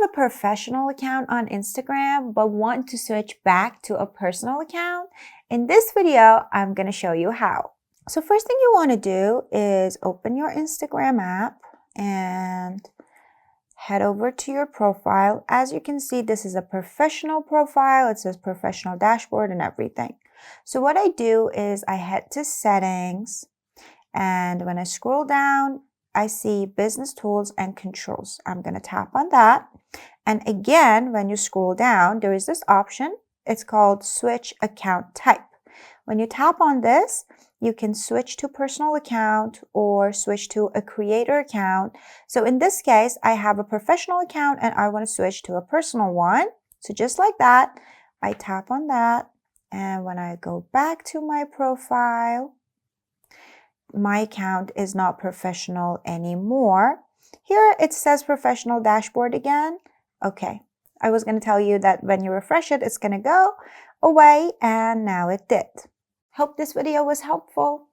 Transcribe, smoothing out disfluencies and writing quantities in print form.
have a professional account on Instagram but want to switch back to a personal account? In this video, I'm going to show you how. So first thing you want to do is open your Instagram app and head over to your profile. As you can see, this is a professional profile. It says professional dashboard and everything. So what I do is I head to settings, and when I scroll down, I see business tools and controls. I'm going to tap on that. And again, when you scroll down, there is this option. It's called switch account type. When you tap on this, you can switch to personal account or switch to a creator account. So in this case, I have a professional account and I want to switch to a personal one. So just like that, I tap on that. And when I go back to my profile, my account is not professional anymore. Here it says professional dashboard again. Okay, I was going to tell you that when you refresh it, it's going to go away, and now it did. Hope this video was helpful.